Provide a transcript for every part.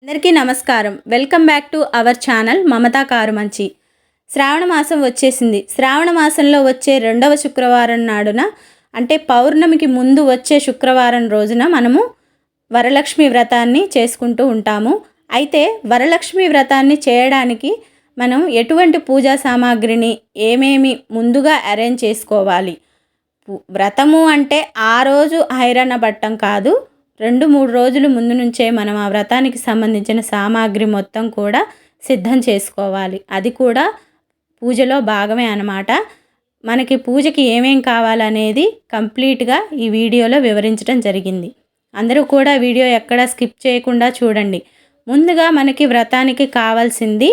అందరికీ నమస్కారం. Welcome back to our channel Mamatha Karumanchi. Shravana మాసం వచ్చేసింది. శ్రావణ మాసంలో వచ్చే రెండవ శుక్రవారం నాడున అంటే పౌర్ణమికి ముందు వచ్చే శుక్రవారం రోజున మనము వరలక్ష్మి వ్రతాన్ని చేసుకుంటూ ఉంటాము. అయితే వరలక్ష్మి వ్రతాన్ని చేయడానికి మనం ఎటువంటి పూజా సామాగ్రిని ఏమేమి ముందుగా అరేంజ్ చేసుకోవాలి? వ్రతము అంటే ఆ రోజు హైరాణ పట్టం కాదు, 2-3 రోజుల ముందు నుంచే మనం ఆ వ్రతానికి సంబంధించిన సామాగ్రి మొత్తం కూడా సిద్ధం చేసుకోవాలి. అది కూడా పూజలో భాగమే అన్నమాట. మనకి పూజకి ఏమేం కావాలనేది కంప్లీట్గా ఈ వీడియోలో వివరించడం జరిగింది. అందరూ కూడా వీడియో ఎక్కడా స్కిప్ చేయకుండా చూడండి. ముందుగా మనకి వ్రతానికి కావాల్సింది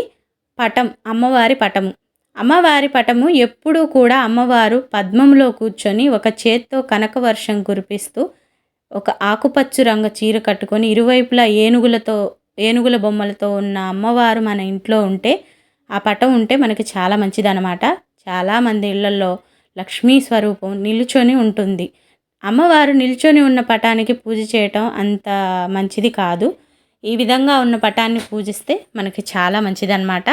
పటం, అమ్మవారి పటము. అమ్మవారి పటము ఎప్పుడూ కూడా అమ్మవారు పద్మంలో కూర్చొని ఒక చేత్తో కనకవర్షం కురిపిస్తూ ఒక ఆకుపచ్చ రంగు చీర కట్టుకొని ఇరువైపులా ఏనుగుల బొమ్మలతో ఉన్న అమ్మవారు మన ఇంట్లో ఉంటే, ఆ పటం ఉంటే మనకి చాలా మంచిదన్నమాట. చాలామంది ఇళ్లలో లక్ష్మీ స్వరూపం నిలుచొని ఉంటుంది. అమ్మవారు నిల్చొని ఉన్న పటానికి పూజ చేయటం అంత మంచిది కాదు. ఈ విధంగా ఉన్న పటాన్ని పూజిస్తే మనకి చాలా మంచిదన్నమాట.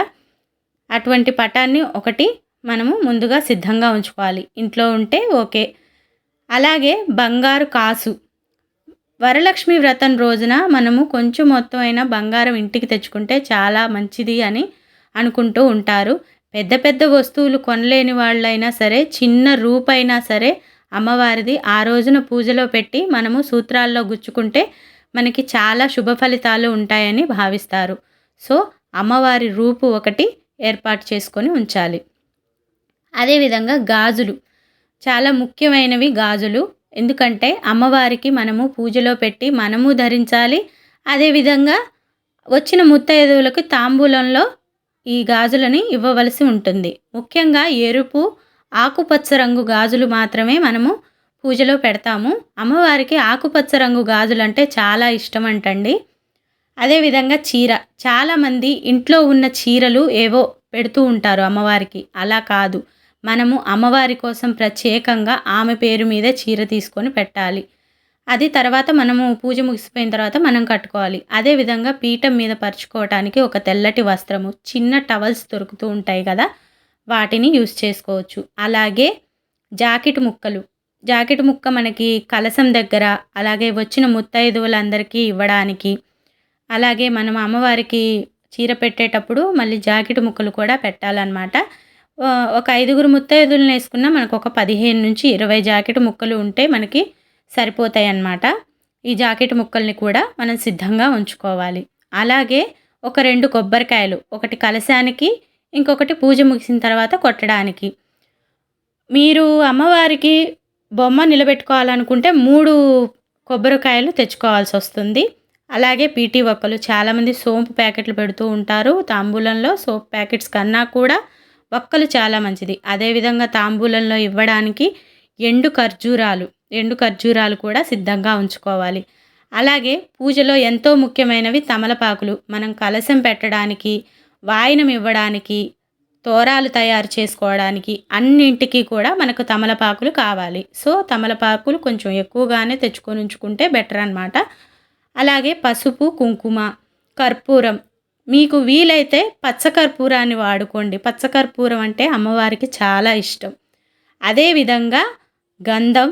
అటువంటి పటాన్ని ఒకటి మనము ముందుగా సిద్ధంగా ఉంచుకోవాలి. ఇంట్లో ఉంటే ఓకే. అలాగే బంగారు కాసు. వరలక్ష్మి వ్రతం రోజున మనము కొంచెం మొత్తం అయినా బంగారం ఇంటికి తెచ్చుకుంటే చాలా మంచిది అని అనుకుంటూ ఉంటారు. పెద్ద పెద్ద వస్తువులు కొనలేని వాళ్ళైనా సరే, చిన్న రూపైనా సరే అమ్మవారిది ఆ రోజున పూజలో పెట్టి మనము సూత్రాల్లో గుచ్చుకుంటే మనకి చాలా శుభ ఫలితాలు ఉంటాయని భావిస్తారు. సో అమ్మవారి రూపు ఒకటి ఏర్పాటు చేసుకొని ఉంచాలి. అదేవిధంగా గాజులు చాలా ముఖ్యమైనవి. గాజులు ఎందుకంటే అమ్మవారికి మనము పూజలో పెట్టి మనము ధరించాలి. అదేవిధంగా వచ్చిన ముత్తైదువులకు తాంబూలంలో ఈ గాజులని ఇవ్వవలసి ఉంటుంది. ముఖ్యంగా ఎరుపు, ఆకుపచ్చ రంగు గాజులు మాత్రమే మనము పూజలో పెడతాము. అమ్మవారికి ఆకుపచ్చ రంగు గాజులు అంటే చాలా ఇష్టం అంటండి. అదేవిధంగా చీర, చాలామంది ఇంట్లో ఉన్న చీరలు ఏవో పెడుతూ ఉంటారు అమ్మవారికి. అలా కాదు, మనము అమ్మవారి కోసం ప్రత్యేకంగా ఆమె పేరు మీద చీర తీసుకొని పెట్టాలి. అది తర్వాత మనము పూజ ముగిసిపోయిన తర్వాత మనం కట్టుకోవాలి. అదేవిధంగా పీఠం మీద పరుచుకోవటానికి ఒక తెల్లటి వస్త్రము, చిన్న టవల్స్ దొరుకుతూ ఉంటాయి కదా, వాటిని యూస్ చేసుకోవచ్చు. అలాగే జాకెట్ ముక్క మనకి కలసం దగ్గర, అలాగే వచ్చిన ముత్తైదువులందరికీ ఇవ్వడానికి, అలాగే మనం అమ్మవారికి చీర పెట్టేటప్పుడు మళ్ళీ జాకెట్ ముక్కలు కూడా పెట్టాలన్నమాట. ఒక 5 ముత్తైదువులను వేసుకున్నా మనకు ఒక 15-20 జాకెట్ ముక్కలు ఉంటే మనకి సరిపోతాయి అన్నమాట. ఈ జాకెట్ ముక్కల్ని కూడా మనం సిద్ధంగా ఉంచుకోవాలి. అలాగే ఒక 2 కొబ్బరికాయలు, ఒకటి కలశానికి, ఇంకొకటి పూజ ముగిసిన తర్వాత కొట్టడానికి. మీరు అమ్మవారికి బొమ్మ నిలబెట్టుకోవాలనుకుంటే 3 కొబ్బరికాయలు తెచ్చుకోవాల్సి వస్తుంది. అలాగే పీటీ ఒక్కలు, చాలామంది సోంపు ప్యాకెట్లు పెడుతూ ఉంటారు తాంబూలంలో. సోప్ ప్యాకెట్స్ కన్నా కూడా ఒక్కలు చాలా మంచిది. అదేవిధంగా తాంబూలంలో ఇవ్వడానికి ఎండు ఖర్జూరాలు కూడా సిద్ధంగా ఉంచుకోవాలి. అలాగే పూజలో ఎంతో ముఖ్యమైనవి తమలపాకులు. మనం కలశం పెట్టడానికి, వాయనం ఇవ్వడానికి, తోరాలు తయారు చేసుకోవడానికి అన్నింటికీ కూడా మనకు తమలపాకులు కావాలి. సో తమలపాకులు కొంచెం ఎక్కువగానే తెచ్చుకొని ఉంచుకుంటే బెటర్ అన్నమాట. అలాగే పసుపు, కుంకుమ, కర్పూరం. మీకు వీలైతే పచ్చకర్పూరాన్ని వాడుకోండి. పచ్చకర్పూరం అంటే అమ్మవారికి చాలా ఇష్టం. అదేవిధంగా గంధం,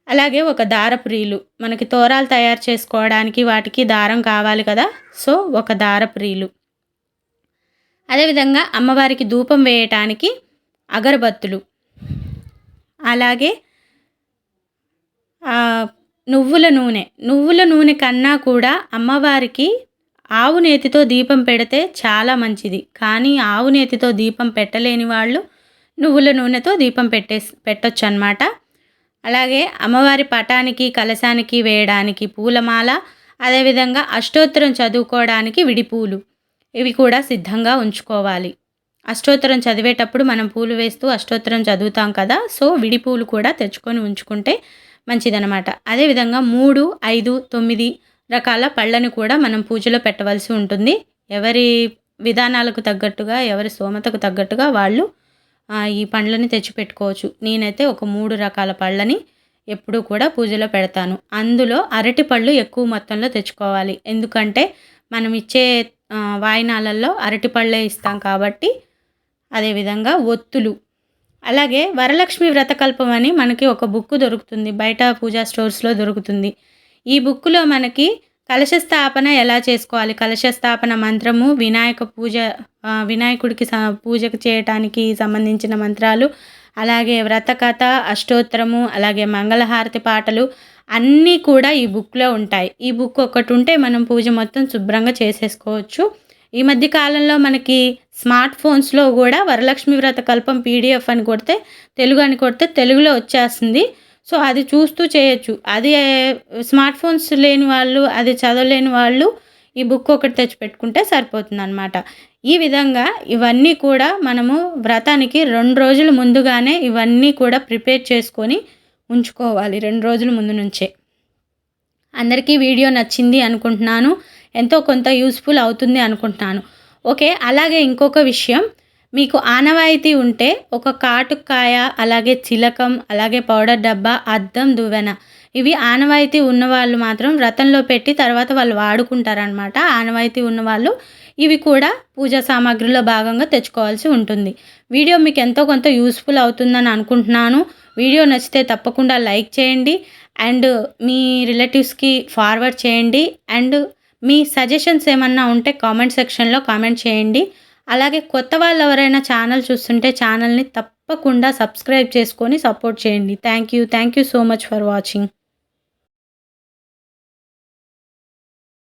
అలాగే ఒక దారపు రీలు. మనకి తోరాలు తయారు చేసుకోవడానికి వాటికి దారం కావాలి కదా, సో ఒక దారపు రీలు. అదేవిధంగా అమ్మవారికి ధూపం వేయటానికి అగరబత్తులు. అలాగే నువ్వుల నూనె కన్నా కూడా అమ్మవారికి ఆవు నేతితో దీపం పెడితే చాలా మంచిది. కానీ ఆవు నేతితో దీపం పెట్టలేని వాళ్ళు నువ్వుల నూనెతో దీపం పెట్టొచ్చు అన్నమాట. అలాగే అమ్మవారి పటానికి, కలశానికి వేయడానికి పూలమాల, అదేవిధంగా అష్టోత్తరం చదువుకోవడానికి విడిపూలు, ఇవి కూడా సిద్ధంగా ఉంచుకోవాలి. అష్టోత్తరం చదివేటప్పుడు మనం పూలు వేస్తూ అష్టోత్తరం చదువుతాం కదా, సో విడిపూలు కూడా తెచ్చుకొని ఉంచుకుంటే మంచిదన్నమాట. అదేవిధంగా 3, 5, 9 రకాల పళ్ళను కూడా మనం పూజలో పెట్టవలసి ఉంటుంది. ఎవరి విధానాలకు తగ్గట్టుగా, ఎవరి స్తోమతకు తగ్గట్టుగా వాళ్ళు ఈ పండ్లని తెచ్చిపెట్టుకోవచ్చు. నేనైతే ఒక 3 రకాల పళ్ళని ఎప్పుడూ కూడా పూజలో పెడతాను. అందులో అరటి పళ్ళు ఎక్కువ మొత్తంలో తెచ్చుకోవాలి. ఎందుకంటే మనం ఇచ్చే వాయినాలలో అరటిపళ్ళే ఇస్తాం కాబట్టి. అదేవిధంగా ఒత్తులు, అలాగే వరలక్ష్మి వ్రతకల్పం అని మనకి ఒక బుక్ దొరుకుతుంది, బయట పూజా స్టోర్స్లో దొరుకుతుంది. ఈ బుక్లో మనకి కలశ స్థాపన ఎలా చేసుకోవాలి, కలశ స్థాపన మంత్రము, వినాయక పూజ, వినాయకుడికి పూజకు చేయటానికి సంబంధించిన మంత్రాలు, అలాగే వ్రతకథ, అష్టోత్తరము, అలాగే మంగళహారతి పాటలు అన్నీ కూడా ఈ బుక్లో ఉంటాయి. ఈ బుక్ ఒకటి ఉంటే మనం పూజ మొత్తం శుభ్రంగా చేసేసుకోవచ్చు. ఈ మధ్య కాలంలో మనకి స్మార్ట్ ఫోన్స్లో కూడా వరలక్ష్మి వ్రతకల్పం పీడిఎఫ్ అని కొడితే, తెలుగు అని కొడితే తెలుగులో వచ్చేస్తుంది. సో అది చూస్తూ చేయొచ్చు. అది స్మార్ట్ ఫోన్స్ లేని వాళ్ళు, అది చదవలేని వాళ్ళు ఈ బుక్ ఒకటి తెచ్చిపెట్టుకుంటే సరిపోతుందన్నమాట. ఈ విధంగా ఇవన్నీ కూడా మనము వ్రతానికి 2 రోజుల ముందుగానే ఇవన్నీ కూడా ప్రిపేర్ చేసుకొని ఉంచుకోవాలి, 2 రోజుల ముందు నుంచే. అందరికీ వీడియో నచ్చింది అనుకుంటున్నాను, ఎంతో కొంత యూస్ఫుల్ అవుతుంది అనుకుంటున్నాను. ఓకే, అలాగే ఇంకొక విషయం, మీకు ఆనవాయితీ ఉంటే ఒక కాటుకాయ, అలాగే చిలకం, అలాగే పౌడర్ డబ్బా, అద్దం, దువ్వెన, ఇవి ఆనవాయితీ ఉన్నవాళ్ళు మాత్రం వ్రతంలో పెట్టి తర్వాత వాళ్ళు వాడుకుంటారనమాట. ఆనవాయితీ ఉన్నవాళ్ళు ఇవి కూడా పూజా సామాగ్రిలో భాగంగా తెచ్చుకోవాల్సి ఉంటుంది. వీడియో మీకు ఎంతో కొంత యూస్ఫుల్ అవుతుందని అనుకుంటున్నాను. వీడియో నచ్చితే తప్పకుండా లైక్ చేయండి అండ్ మీ రిలేటివ్స్కి ఫార్వర్డ్ చేయండి. అండ్ మీ సజెషన్స్ ఏమన్నా ఉంటే కామెంట్ సెక్షన్లో కామెంట్ చేయండి. అలాగే కొత్త వాళ్ళు ఎవరైనా ఛానల్ చూస్తుంటే ఛానల్ని తప్పకుండా సబ్స్క్రైబ్ చేసుకొని సపోర్ట్ చేయండి. Thank you so much for watching.